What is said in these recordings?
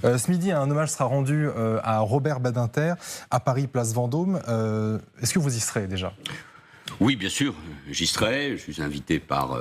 Ce midi, un hommage sera rendu à Robert Badinter à Paris, place Vendôme. Est-ce que vous y serez déjà? Oui, bien sûr, j'y serai. Je suis invité par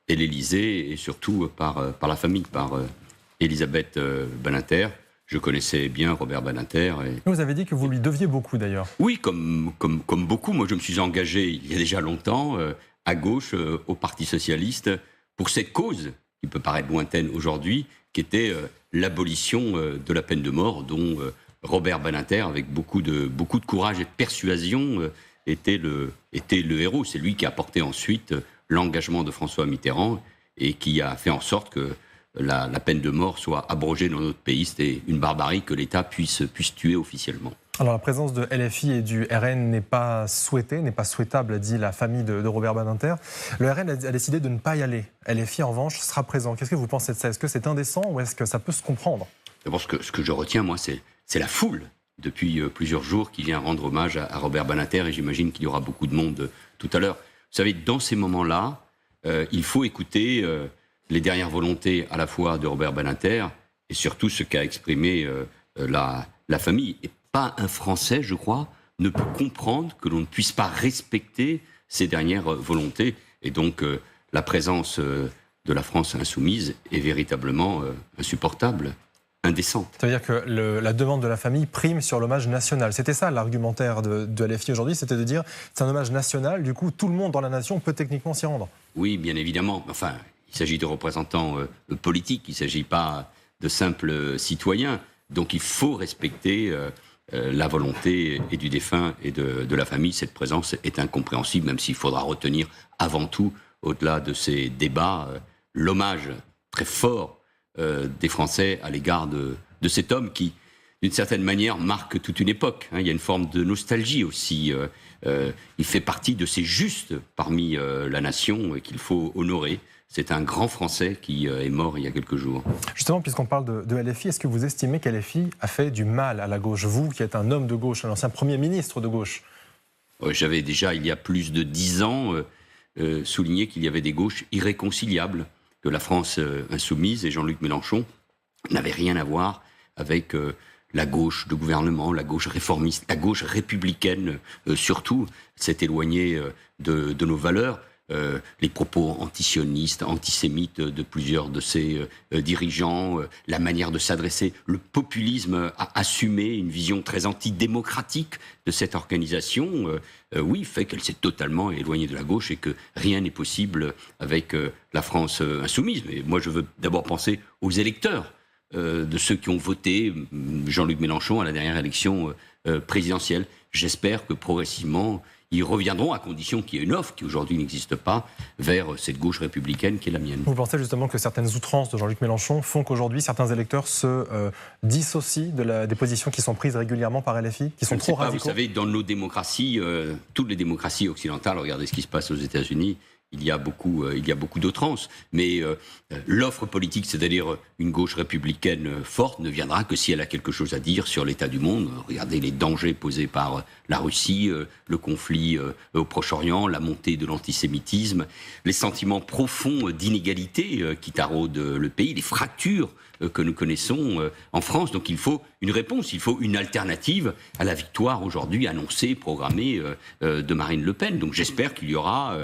l'Élysée et surtout par la famille, par Elisabeth Badinter. Je connaissais bien Robert Badinter. Vous avez dit que vous lui deviez beaucoup d'ailleurs. Oui, comme beaucoup. Moi, je me suis engagé il y a déjà longtemps à gauche, au Parti socialiste, pour cette cause qui peut paraître lointaine aujourd'hui, qui était l'abolition de la peine de mort, dont Robert Badinter, avec beaucoup de courage et de persuasion, était le héros. C'est lui qui a porté ensuite l'engagement de François Mitterrand et qui a fait en sorte que la peine de mort soit abrogée dans notre pays. C'était une barbarie que l'État puisse tuer officiellement. Alors la présence de LFI et du RN n'est pas souhaitée, n'est pas souhaitable, dit la famille de Robert Badinter. Le RN a décidé de ne pas y aller. LFI, en revanche, sera présent. Qu'est-ce que vous pensez de ça? Est-ce que c'est indécent ou est-ce que ça peut se comprendre? D'abord, ce que je retiens, moi, c'est la foule, depuis plusieurs jours, qui vient rendre hommage à Robert Badinter, et j'imagine qu'il y aura beaucoup de monde tout à l'heure. Vous savez, dans ces moments-là, il faut écouter les dernières volontés à la fois de Robert Badinter et surtout ce qu'a exprimé la famille. Et pas un Français, je crois, ne peut comprendre que l'on ne puisse pas respecter ces dernières volontés. Et donc, la présence de la France insoumise est véritablement insupportable, indécente. Ça veut dire que la demande de la famille prime sur l'hommage national. C'était ça l'argumentaire de LFI aujourd'hui, c'était de dire c'est un hommage national, du coup tout le monde dans la nation peut techniquement s'y rendre. Oui, bien évidemment. Enfin, il s'agit de représentants politiques, il ne s'agit pas de simples citoyens. Donc il faut respecter la volonté et du défunt et de la famille. Cette présence est incompréhensible, même s'il faudra retenir avant tout, au-delà de ces débats, l'hommage très fort des Français à l'égard de cet homme qui, d'une certaine manière, marque toute une époque. Il y a une forme de nostalgie aussi. Il fait partie de ces justes parmi la nation qu'il faut honorer. C'est un grand Français qui est mort il y a quelques jours. Justement, puisqu'on parle de LFI, est-ce que vous estimez qu'LFI a fait du mal à la gauche? Vous, qui êtes un homme de gauche, un ancien Premier ministre de gauche. J'avais déjà, il y a plus de 10 ans, souligné qu'il y avait des gauches irréconciliables, que la France insoumise et Jean-Luc Mélenchon n'avaient rien à voir avec la gauche de gouvernement, la gauche réformiste, la gauche républicaine surtout, s'est éloignée de nos valeurs. Les propos antisionistes, antisémites de plusieurs de ses dirigeants, la manière de s'adresser, le populisme a assumé une vision très antidémocratique de cette organisation, oui, fait qu'elle s'est totalement éloignée de la gauche et que rien n'est possible avec la France insoumise. Mais moi, je veux d'abord penser aux électeurs de ceux qui ont voté Jean-Luc Mélenchon à la dernière élection présidentielle. J'espère que progressivement, ils reviendront, à condition qu'il y ait une offre qui aujourd'hui n'existe pas, vers cette gauche républicaine qui est la mienne. Vous pensez justement que certaines outrances de Jean-Luc Mélenchon font qu'aujourd'hui certains électeurs se dissocient des positions qui sont prises régulièrement par LFI, qui sont trop radicaux? Vous savez, dans nos démocraties, toutes les démocraties occidentales, regardez ce qui se passe aux États-Unis, il y a beaucoup d'outrances, mais l'offre politique, c'est-à-dire une gauche républicaine forte, ne viendra que si elle a quelque chose à dire sur l'état du monde. Regardez les dangers posés par la Russie, le conflit au Proche-Orient, la montée de l'antisémitisme, les sentiments profonds d'inégalité qui taraudent le pays, les fractures que nous connaissons en France. Donc il faut une réponse, il faut une alternative à la victoire aujourd'hui annoncée, programmée de Marine Le Pen. Donc j'espère qu'il y aura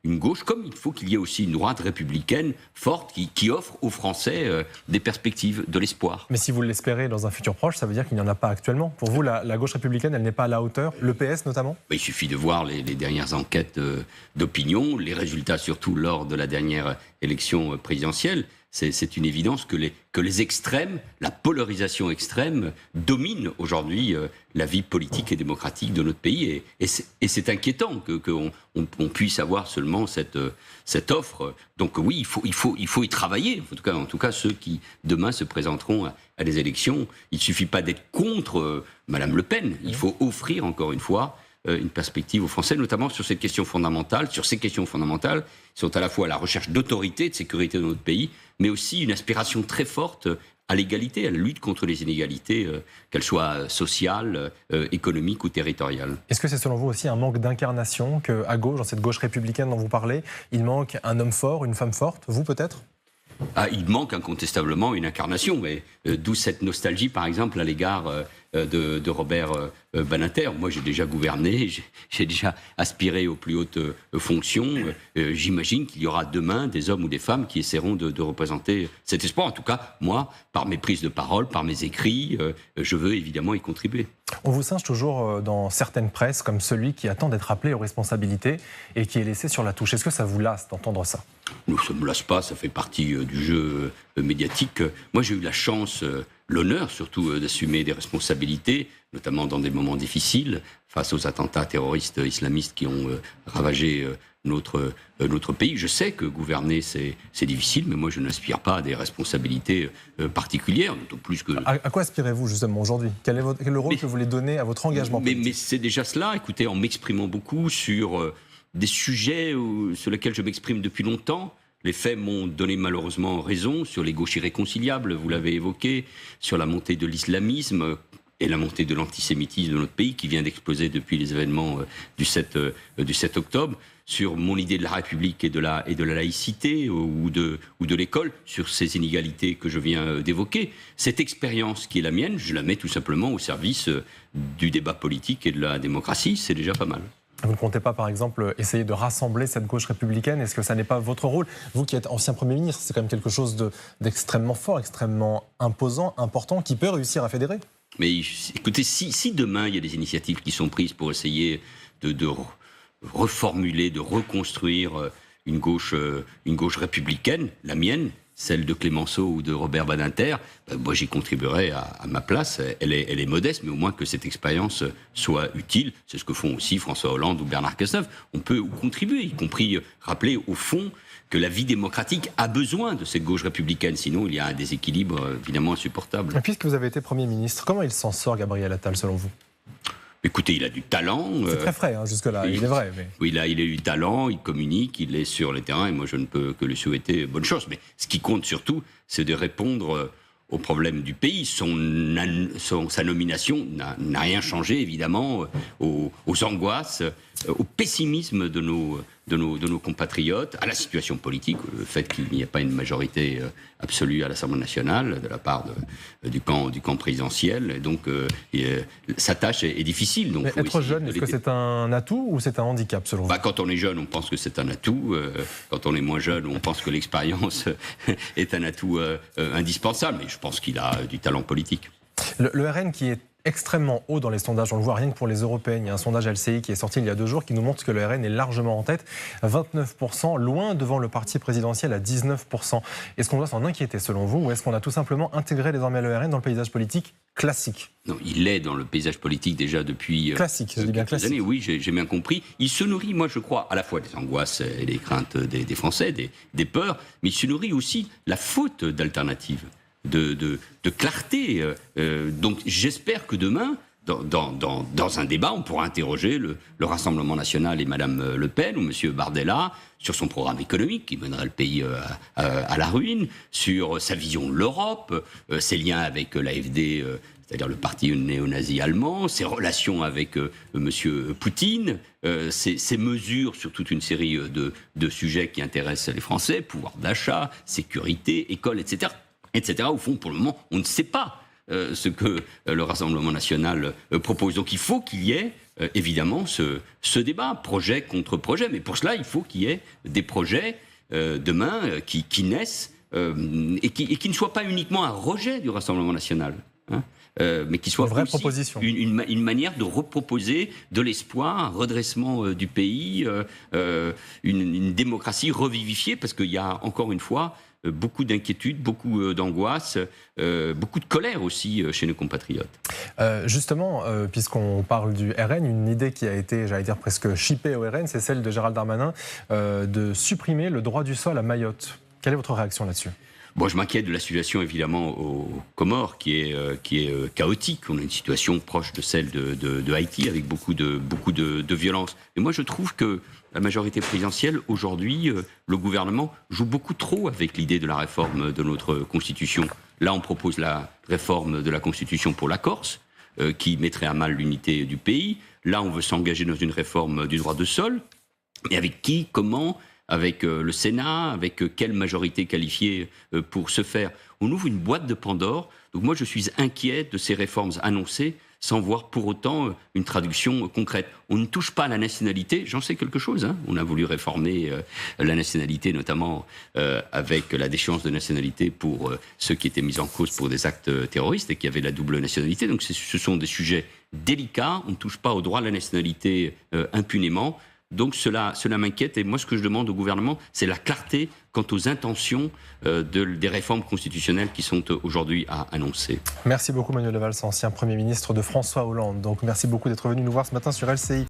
une gauche, comme il faut qu'il y ait aussi une droite républicaine forte qui offre aux Français des perspectives, de l'espoir. Mais si vous l'espérez dans un futur proche, ça veut dire qu'il n'y en a pas actuellement. Pour vous, la gauche républicaine, elle n'est pas à la hauteur, le PS notamment? Il suffit de voir les dernières enquêtes d'opinion, les résultats surtout lors de la dernière élection présidentielle. C'est une évidence que les extrêmes, la polarisation extrême, domine aujourd'hui la vie politique et démocratique de notre pays. Et c'est inquiétant qu'on puisse avoir seulement cette offre. Donc oui, il faut y travailler. En tout cas, ceux qui demain se présenteront à des élections, il ne suffit pas d'être contre Madame Le Pen. Il faut offrir, encore une fois, une perspective aux Français, notamment sur cette question fondamentale, sur ces questions fondamentales, qui sont à la fois la recherche d'autorité, de sécurité dans notre pays, mais aussi une aspiration très forte à l'égalité, à la lutte contre les inégalités, qu'elles soient sociales, économiques ou territoriales. Est-ce que c'est selon vous aussi un manque d'incarnation qu'à gauche, dans cette gauche républicaine dont vous parlez, il manque un homme fort, une femme forte, vous peut-être? Il manque incontestablement une incarnation, mais d'où cette nostalgie, par exemple, à l'égard de Robert Badinter. Moi, j'ai déjà gouverné, j'ai déjà aspiré aux plus hautes fonctions. J'imagine qu'il y aura demain des hommes ou des femmes qui essaieront de représenter cet espoir. En tout cas, moi, par mes prises de parole, par mes écrits, je veux évidemment y contribuer. On vous singe toujours dans certaines presses comme celui qui attend d'être appelé aux responsabilités et qui est laissé sur la touche. Est-ce que ça vous lasse d'entendre ça ? Ça ne me lasse pas, ça fait partie du jeu médiatique. Moi, j'ai eu la chance, l'honneur surtout, d'assumer des responsabilités, notamment dans des moments difficiles, face aux attentats terroristes islamistes qui ont ravagé notre pays. Je sais que gouverner, c'est difficile, mais moi, je n'aspire pas à des responsabilités particulières, d'autant plus que... À quoi aspirez-vous, justement, aujourd'hui ? Quel est le rôle que vous voulez donner à votre engagement politique ? Mais c'est déjà cela, écoutez, en m'exprimant beaucoup sur des sujets sur lesquels je m'exprime depuis longtemps. Les faits m'ont donné malheureusement raison sur les gauches irréconciliables, vous l'avez évoqué, sur la montée de l'islamisme et la montée de l'antisémitisme de notre pays qui vient d'exploser depuis les événements du 7 octobre, sur mon idée de la République et de la laïcité ou de l'école, sur ces inégalités que je viens d'évoquer. Cette expérience qui est la mienne, je la mets tout simplement au service du débat politique et de la démocratie, c'est déjà pas mal. Vous ne comptez pas, par exemple, essayer de rassembler cette gauche républicaine ? Est-ce que ça n'est pas votre rôle ? Vous qui êtes ancien Premier ministre, c'est quand même quelque chose d'extrêmement fort, extrêmement imposant, important, qui peut réussir à fédérer ? Mais écoutez, si demain il y a des initiatives qui sont prises pour essayer de reformuler, de reconstruire une gauche républicaine, la mienne, celle de Clémenceau ou de Robert Badinter, moi j'y contribuerai à ma place. Elle est modeste, mais au moins que cette expérience soit utile. C'est ce que font aussi François Hollande ou Bernard Cazeneuve. On peut contribuer, y compris rappeler au fond que la vie démocratique a besoin de cette gauche républicaine. Sinon, il y a un déséquilibre évidemment insupportable. Et puisque vous avez été Premier ministre, comment il s'en sort, Gabriel Attal, selon vous ? Écoutez, il a du talent. C'est très frais, jusque-là, il est vrai. Mais... Oui, il a du talent, il communique, il est sur le terrain, et moi je ne peux que lui souhaiter bonne chance. Mais ce qui compte surtout, c'est de répondre aux problèmes du pays. Sa nomination n'a rien changé, évidemment, aux angoisses, au pessimisme de nos compatriotes, à la situation politique, le fait qu'il n'y ait pas une majorité absolue à l'Assemblée nationale de la part du camp présidentiel. Et donc, sa tâche est difficile. Donc, être jeune, est-ce que c'est un atout ou c'est un handicap, selon vous ? Quand on est jeune, on pense que c'est un atout. Quand on est moins jeune, on pense que l'expérience est un atout indispensable. Mais je pense qu'il a du talent politique. Le RN qui est extrêmement haut dans les sondages, on le voit rien que pour les européennes. Il y a un sondage LCI qui est sorti il y a 2 jours qui nous montre que le RN est largement en tête, 29%, loin devant le parti présidentiel à 19%. Est-ce qu'on doit s'en inquiéter selon vous ou est-ce qu'on a tout simplement intégré désormais le RN dans le paysage politique classique ? Non, il est dans le paysage politique déjà depuis classique, je dis bien classique. Années. Oui, j'ai bien compris. Il se nourrit, moi je crois, à la fois des angoisses et des craintes des Français, des peurs, mais il se nourrit aussi la faute d'alternatives. De clarté. Donc j'espère que demain, dans un débat, on pourra interroger le Rassemblement national et Mme Le Pen ou M. Bardella sur son programme économique qui mènera le pays à la ruine, sur sa vision de l'Europe, ses liens avec l'AfD, c'est-à-dire le parti néo-nazi allemand, ses relations avec M. Poutine, ses mesures sur toute une série de sujets qui intéressent les Français, pouvoir d'achat, sécurité, école, etc. Au fond, pour le moment, on ne sait pas ce que le Rassemblement national propose. Donc il faut qu'il y ait évidemment ce débat, projet contre projet. Mais pour cela, il faut qu'il y ait des projets demain qui naissent et qui ne soient pas uniquement un rejet du Rassemblement national. Mais qui soit une vraie proposition. Une manière de reproposer de l'espoir, un redressement du pays, une démocratie revivifiée, parce qu'il y a encore une fois beaucoup d'inquiétudes, beaucoup d'angoisse, beaucoup de colère aussi chez nos compatriotes. Justement, puisqu'on parle du RN, une idée qui a été, j'allais dire, presque chippée au RN, c'est celle de Gérald Darmanin de supprimer le droit du sol à Mayotte. Quelle est votre réaction là-dessus ? Bon, je m'inquiète de la situation évidemment aux Comores qui est chaotique. On a une situation proche de celle de Haïti avec beaucoup de violence. Et moi je trouve que la majorité présidentielle aujourd'hui, le gouvernement joue beaucoup trop avec l'idée de la réforme de notre Constitution. Là on propose la réforme de la Constitution pour la Corse qui mettrait à mal l'unité du pays. Là on veut s'engager dans une réforme du droit de sol. Mais avec qui, comment ? avec le Sénat, avec quelle majorité qualifiée pour ce faire. On ouvre une boîte de Pandore. Donc moi, je suis inquiet de ces réformes annoncées sans voir pour autant une traduction concrète. On ne touche pas à la nationalité, j'en sais quelque chose. Hein. On a voulu réformer la nationalité, notamment avec la déchéance de nationalité pour ceux qui étaient mis en cause pour des actes terroristes et qui avaient la double nationalité. Donc ce sont des sujets délicats. On ne touche pas au droit à la nationalité impunément. Donc cela m'inquiète et moi ce que je demande au gouvernement c'est la clarté quant aux intentions des réformes constitutionnelles qui sont aujourd'hui à annoncer. Merci beaucoup Manuel Valls, ancien Premier ministre de François Hollande. Donc merci beaucoup d'être venu nous voir ce matin sur LCI.